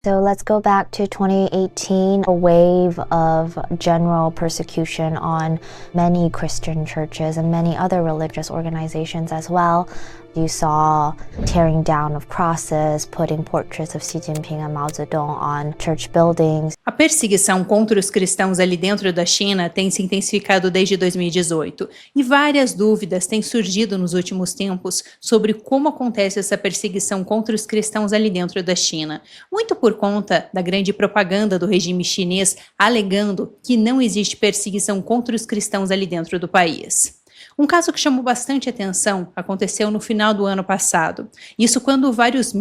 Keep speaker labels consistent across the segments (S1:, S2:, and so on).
S1: So let's go back to 2018, a wave of general persecution on many Christian churches and many other religious organizations as well. You saw tearing down of crosses, putting portraits of Xi Jinping and Mao Zedong on church buildings.
S2: A perseguição contra os cristãos ali dentro da China tem se intensificado desde 2018 e várias dúvidas têm surgido nos últimos tempos sobre como acontece essa perseguição contra os cristãos ali dentro da China, muito por conta da grande propaganda do regime chinês alegando que não existe perseguição contra os cristãos ali dentro do país. Um caso que chamou bastante atenção aconteceu no final do ano passado. Isso quando vários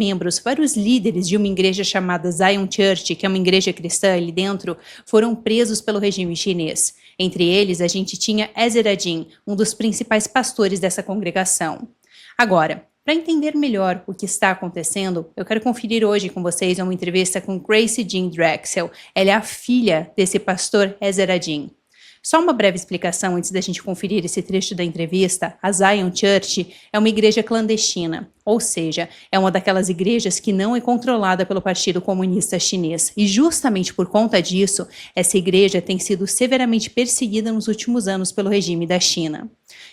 S2: líderes de uma igreja chamada Zion Church, que é uma igreja cristã ali dentro, foram presos pelo regime chinês. Entre eles, a gente tinha Ezra Jin, um dos principais pastores dessa congregação. Agora, para entender melhor o que está acontecendo, eu quero conferir hoje com vocês uma entrevista com Grace Jin Drexel. Ela é a filha desse pastor Ezra Jin. Só uma breve explicação antes da gente conferir esse trecho da entrevista. A Zion Church é uma igreja clandestina, ou seja, é uma daquelas igrejas que não é controlada pelo Partido Comunista Chinês. E justamente por conta disso, essa igreja tem sido severamente perseguida nos últimos anos pelo regime da China.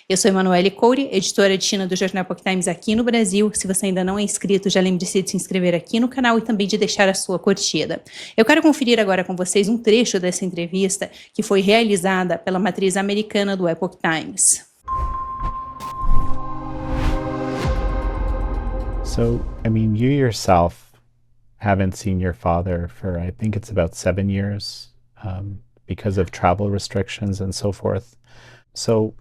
S2: Eu sou Emanuele Coure, editora de China do jornal Epoch Times aqui no Brasil. Se você ainda não é inscrito, já lembre-se de se inscrever aqui no canal e também de deixar a sua curtida. Eu quero conferir agora com vocês um trecho dessa entrevista que foi realizada pela matriz americana do Epoch Times.
S3: So, I mean, you yourself haven't seen your father for, I think it's about 7 years, because of travel restrictions and so forth. So,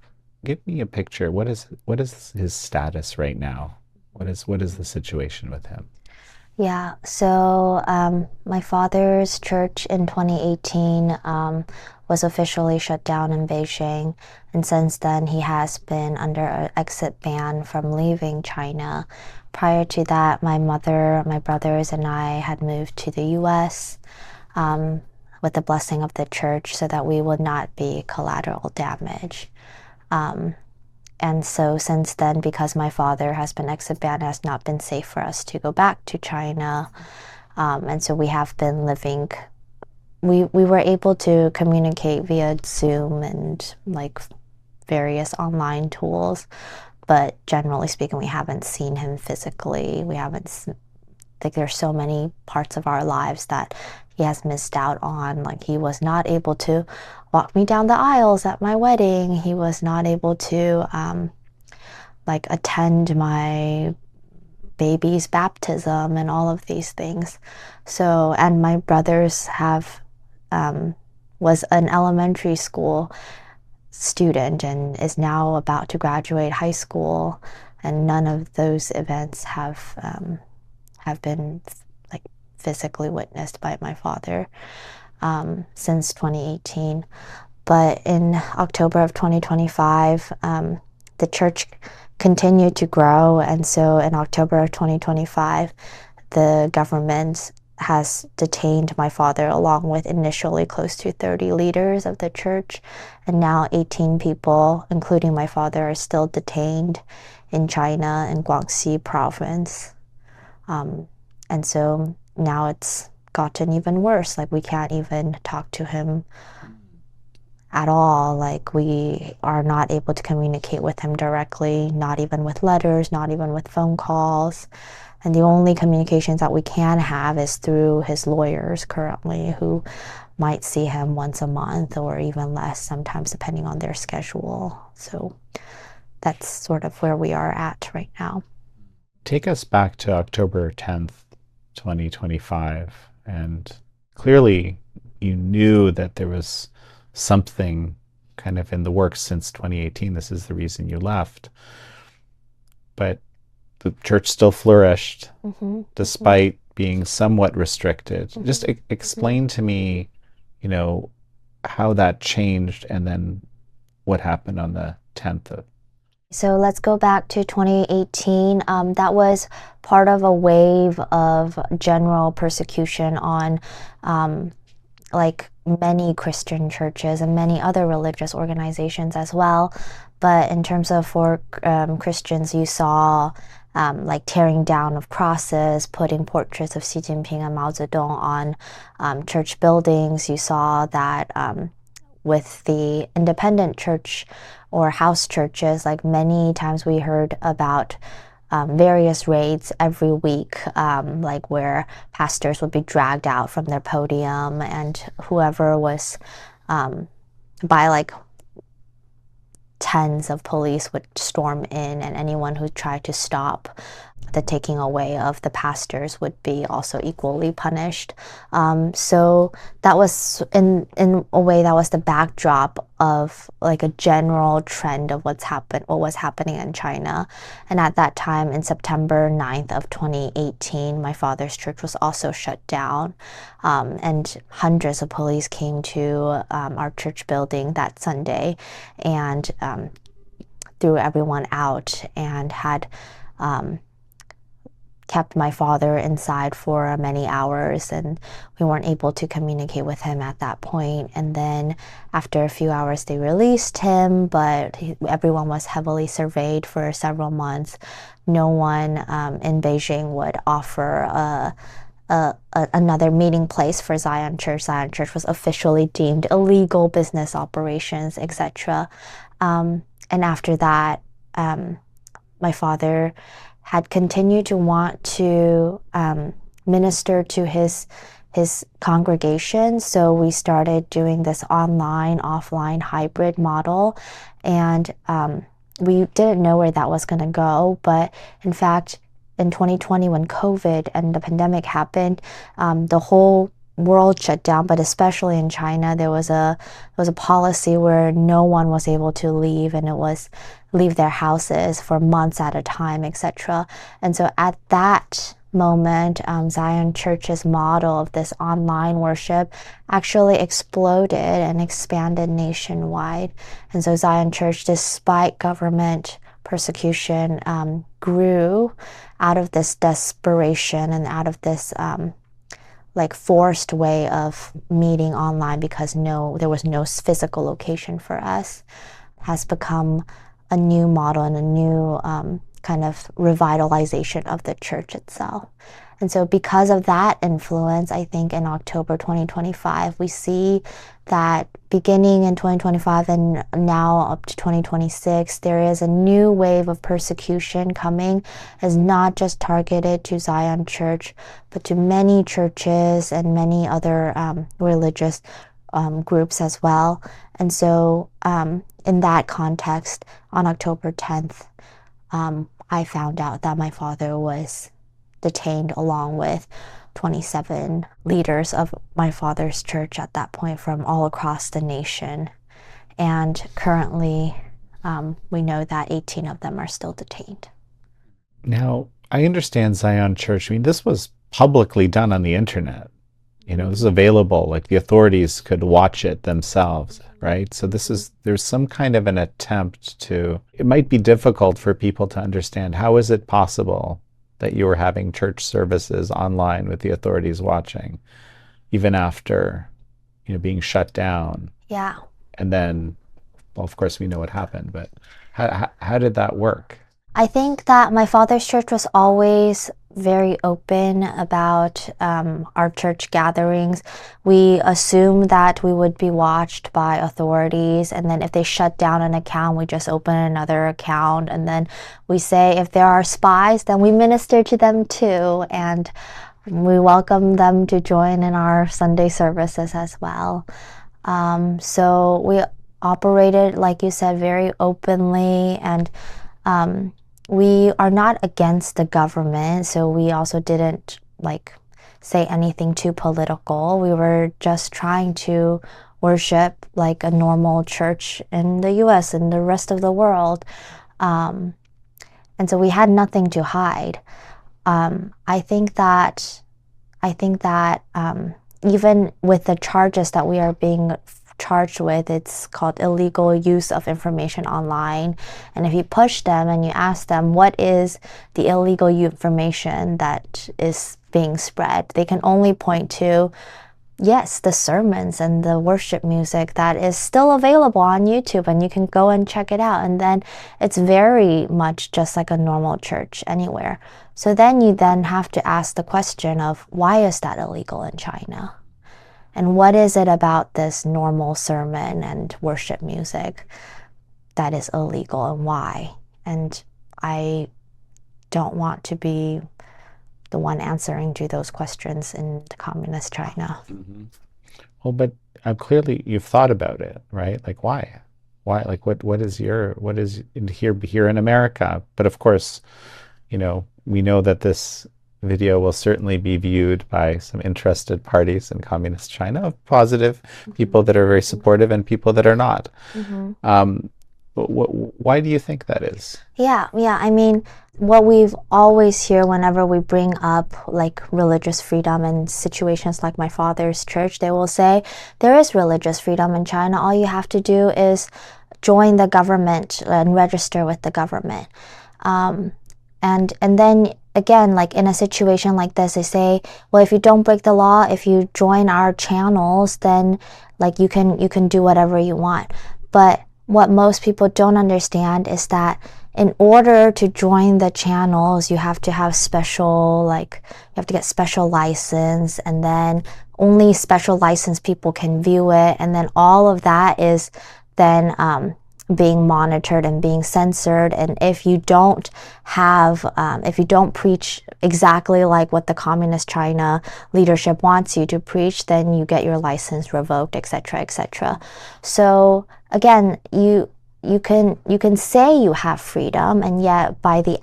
S3: give me a picture. What is his status right now? What is the situation with him?
S1: Yeah, so my father's church in 2018 was officially shut down in Beijing, and since then he has been under an exit ban from leaving China. Prior to that, my mother, my brothers, and I had moved to the U.S. With the blessing of the church so that we would not be collateral damage. And so since then, because my father has been exit banned, it has not been safe for us to go back to China. And so we have been living, we were able to communicate via Zoom and like various online tools, but generally speaking, we haven't seen him physically. We haven't, like there's so many parts of our lives that he has missed out on. Like he was not able to walk me down the aisles at my wedding. He was not able to like attend my baby's baptism and all of these things. So, and my brothers have was an elementary school student and is now about to graduate high school, and none of those events have been like physically witnessed by my father since 2018. But in October of 2025, the church continued to grow, and so in October of 2025, the government has detained my father along with initially close to 30 leaders of the church, and now 18 people, including my father, are still detained in China in Guangxi province. And so now it's gotten even worse. Like we can't even talk to him at all. Like we are not able to communicate with him directly, not even with letters, not even with phone calls. And the only communications that we can have is through his lawyers currently, who might see him once a month or even less sometimes depending on their schedule. So that's sort of where we are at right now.
S3: Take us back to October 10th, 2025, and clearly you knew that there was something kind of in the works since 2018. This is the reason you left. But the church still flourished despite being somewhat restricted. Just explain to me, you know, how that changed and then what happened on the 10th.
S1: So let's go back to 2018. That was part of a wave of general persecution on like many Christian churches and many other religious organizations as well. But in terms of for Christians, you saw like tearing down of crosses, putting portraits of Xi Jinping and Mao Zedong on church buildings. You saw that with the independent church or house churches, like many times we heard about various raids every week, like where pastors would be dragged out from their podium, and whoever was by like tens of police would storm in, and anyone who tried to stop the taking away of the pastors would be also equally punished. So that was, in a way, that was the backdrop of like a general trend of what was happening in China. And at that time, in September 9th of 2018, my father's church was also shut down. And hundreds of police came to our church building that Sunday and threw everyone out and had kept my father inside for many hours, and we weren't able to communicate with him at that point. And then after a few hours they released him, but everyone was heavily surveyed for several months. No one in Beijing would offer another meeting place for Zion Church. Zion Church was officially deemed illegal business operations, etc. And after that, my father had continued to want to minister to his congregation. So we started doing this online, offline hybrid model. And we didn't know where that was going to go. But in fact, in 2020, when COVID and the pandemic happened, the whole world shut down, but especially in China, there was a policy where no one was able to leave, and it was leave their houses for months at a time, etc. And so at that moment, Zion Church's model of this online worship actually exploded and expanded nationwide. And so Zion Church, despite government persecution, grew out of this desperation and out of this like forced way of meeting online, because there was no physical location for us, has become a new model and a new kind of revitalization of the church itself. And so because of that influence, I think in October 2025, we see that beginning in 2025 and now up to 2026, there is a new wave of persecution coming, as not just targeted to Zion Church, but to many churches and many other religious groups as well. And so in that context, on October 10th, I found out that my father was detained along with 27 leaders of my father's church at that point from all across the nation. And currently, we know that 18 of them are still detained.
S3: Now, I understand Zion Church. I mean, this was publicly done on the internet. You know, this is available, like the authorities could watch it themselves, right? So there's some kind of an attempt to, it might be difficult for people to understand, how is it possible that you were having church services online with the authorities watching, even after, being shut down?
S1: Yeah.
S3: And then, well, of course, we know what happened, but how did that work?
S1: I think that my father's church was always very open about our church gatherings. We assumed that we would be watched by authorities, and then if they shut down an account, we just open another account, and then we say if there are spies, then we minister to them too, and we welcome them to join in our Sunday services as well. So we operated, like you said, very openly, and we are not against the government, so we also didn't say anything too political. We were just trying to worship like a normal church in the US and the rest of the world. And so we had nothing to hide. I think that even with the charges that we are being charged with, it's called illegal use of information online. And if you push them and you ask them what is the illegal information that is being spread, they can only point to yes, the sermons and the worship music that is still available on YouTube, and you can go and check it out. And then it's very much just like a normal church anywhere. So then you then have to ask the question of, why is that illegal in China? And what is it about this normal sermon and worship music that is illegal, and why? And I don't want to be the one answering to those questions in the communist China.
S3: Well, but clearly you've thought about it, right? Like, why? Like, what is here in America? But of course, we know that this video will certainly be viewed by some interested parties in communist China, positive people that are very supportive and people that are not. But why do you think that is?
S1: Yeah. I mean, what we've always hear whenever we bring up like religious freedom and situations like my father's church, they will say, there is religious freedom in China. All you have to do is join the government and register with the government. And then again, like in a situation like this, they say, well, if you don't break the law, if you join our channels, then like you can do whatever you want. But what most people don't understand is that in order to join the channels, you have to have you have to get special license, and then only special licensed people can view it. And then all of that is then being monitored and being censored. And if you don't preach exactly like what the communist China leadership wants you to preach, then you get your license revoked, etc., etc. So again, you can say you have freedom, and yet by the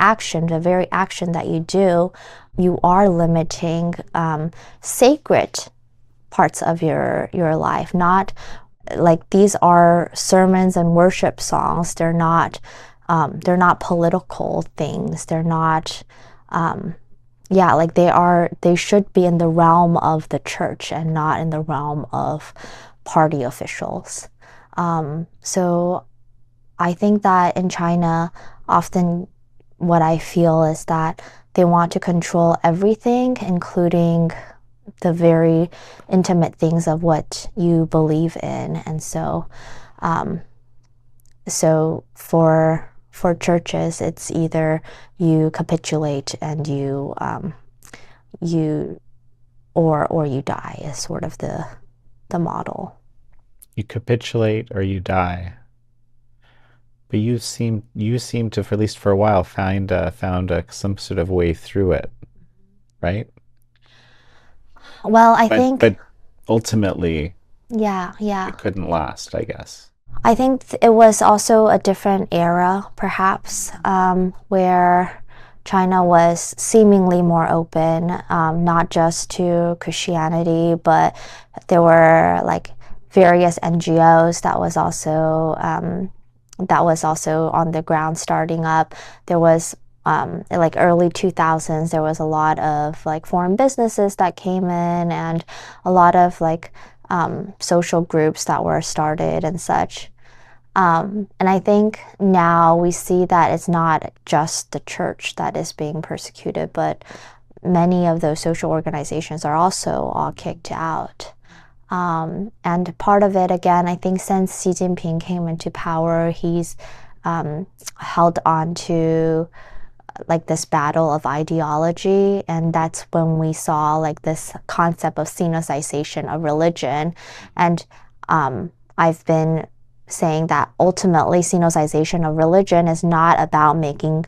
S1: very action that you do, you are limiting sacred parts of your life. Not like these are sermons and worship songs. They're not political things. They're not like they should be in the realm of the church and not in the realm of party officials. So I think that in China, often what I feel is that they want to control everything, including the very intimate things of what you believe in. And so for churches, it's either you capitulate and you die is sort of the model.
S3: You capitulate or you die. But you seem to, for at least for a while, found some sort of way through it, right?
S1: Well,
S3: but ultimately,
S1: yeah,
S3: it couldn't last, I guess.
S1: I think it was also a different era, perhaps, where China was seemingly more open, not just to Christianity, but there were like various NGOs that was also on the ground starting up. There was like early 2000s, there was a lot of like foreign businesses that came in, and a lot of like social groups that were started and such. And I think now we see that it's not just the church that is being persecuted, but many of those social organizations are also all kicked out. And part of it, again, I think since Xi Jinping came into power, he's held on to like this battle of ideology, and that's when we saw like this concept of sinicization of religion. And I've been saying that ultimately sinicization of religion is not about making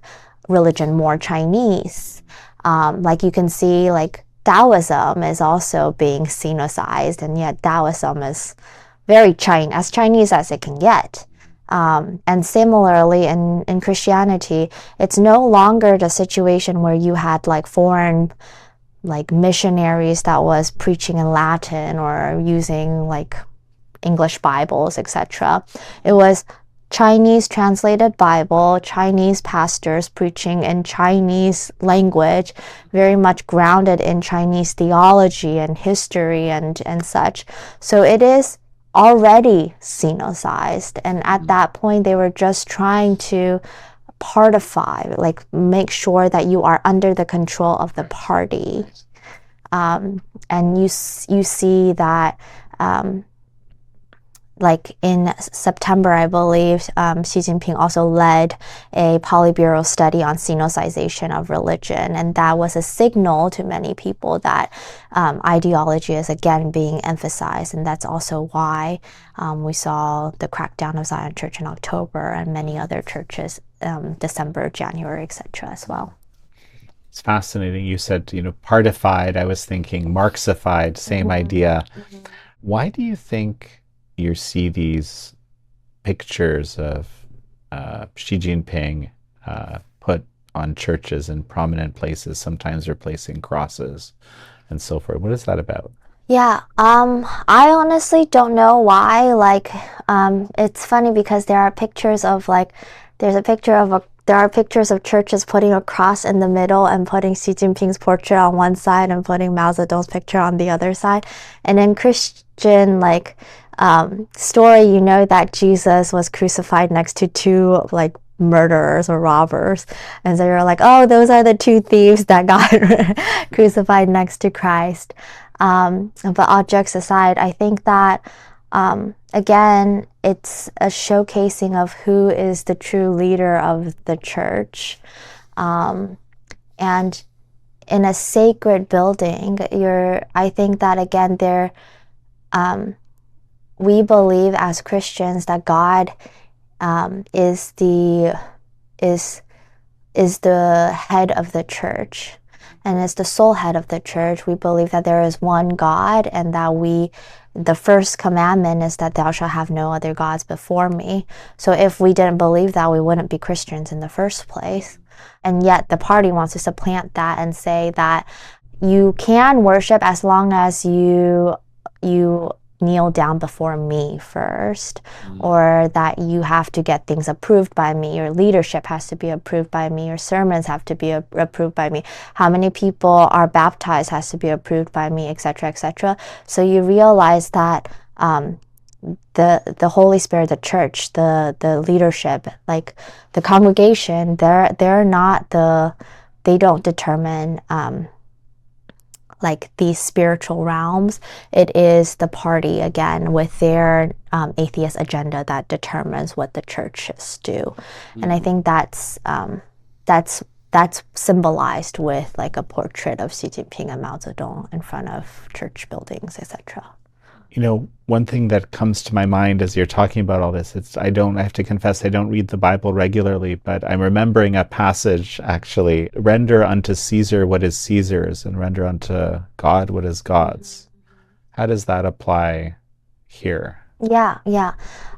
S1: religion more Chinese. Like you can see, like Taoism is also being sinicized, and yet Taoism is very as Chinese as it can get. And similarly in Christianity, it's no longer the situation where you had like foreign like missionaries that was preaching in Latin or using like English Bibles, etc. It was Chinese translated Bible, Chinese pastors preaching in Chinese language, very much grounded in Chinese theology and history and such. So it is already sinicized, and at that point they were just trying to partify, like make sure that you are under the control of the party. And you see that like in September, I believe, Xi Jinping also led a Politburo study on sinicization of religion. And that was a signal to many people that ideology is again being emphasized. And that's also why we saw the crackdown of Zion Church in October and many other churches December, January, etc. as well.
S3: It's fascinating. You said, partified. I was thinking Marxified, same idea. Why do you think you see these pictures of Xi Jinping put on churches in prominent places, sometimes replacing crosses and so forth? What is that about?
S1: Yeah, I honestly don't know why. Like, it's funny because there are pictures of there are pictures of churches putting a cross in the middle and putting Xi Jinping's portrait on one side and putting Mao Zedong's picture on the other side. And in Christian, story, that Jesus was crucified next to two murderers or robbers, and so you're like, oh, those are the two thieves that got crucified next to Christ. But all jokes aside, I think that again, it's a showcasing of who is the true leader of the church, and in a sacred building, I think that again we believe as Christians that God is the head of the church and is the sole head of the church. We believe that there is one God, and that the first commandment is that thou shalt have no other gods before me. So if we didn't believe that, we wouldn't be Christians in the first place. And yet the party wants to supplant that and say that you can worship as long as you kneel down before me first, or that you have to get things approved by me, your leadership has to be approved by me, your sermons have to be approved by me, how many people are baptized has to be approved by me, etc., etc. So you realize that the Holy Spirit, the church, the leadership, the congregation, they don't determine these spiritual realms. It is the party again with their atheist agenda that determines what the churches do. And I think that's symbolized with a portrait of Xi Jinping and Mao Zedong in front of church buildings, etc.
S3: One thing that comes to my mind as you're talking about all this, I have to confess, I don't read the Bible regularly, but I'm remembering a passage actually, render unto Caesar what is Caesar's and render unto God what is God's. How does that apply here?
S1: Yeah.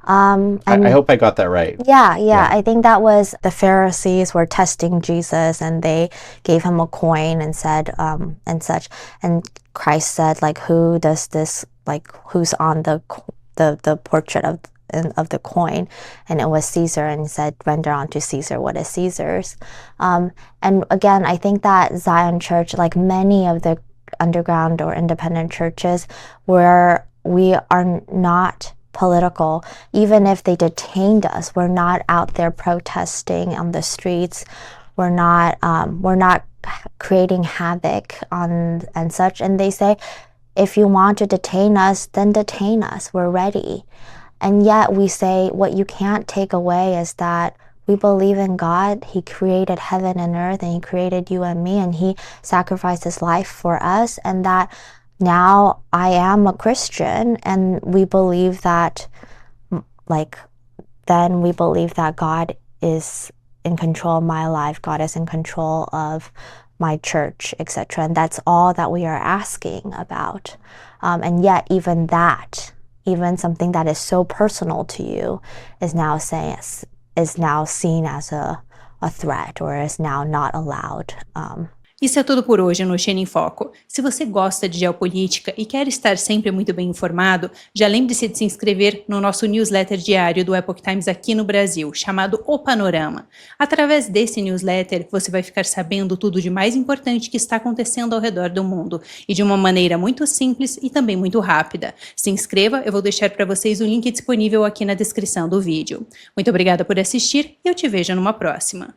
S3: I hope I got that right.
S1: Yeah. I think that was the Pharisees were testing Jesus, and they gave him a coin and said, and such. And Christ said, who does this, who's on the portrait of the coin? And it was Caesar, and he said, render unto Caesar what is Caesar's. And again, I think that Zion Church, like many of the underground or independent churches, where we are not political. Even if they detained us, we're not out there protesting on the streets. We're not creating havoc and such. And they say, if you want to detain us, then detain us. We're ready. And yet we say what you can't take away is that we believe in God. He created heaven and earth, and he created you and me, and he sacrificed his life for us, and that now I am a Christian, and we believe that, then we believe that God is in control of my life, God is in control of my church, etc. And that's all that we are asking about. And yet even something that is so personal to you is now seen as a threat, or is now not allowed.
S2: Isso é tudo por hoje no China em Foco. Se você gosta de geopolítica e quer estar sempre muito bem informado, já lembre-se de se inscrever no nosso newsletter diário do Epoch Times aqui no Brasil, chamado O Panorama. Através desse newsletter, você vai ficar sabendo tudo de mais importante que está acontecendo ao redor do mundo, e de uma maneira muito simples e também muito rápida. Se inscreva, eu vou deixar para vocês o link disponível aqui na descrição do vídeo. Muito obrigada por assistir e eu te vejo numa próxima.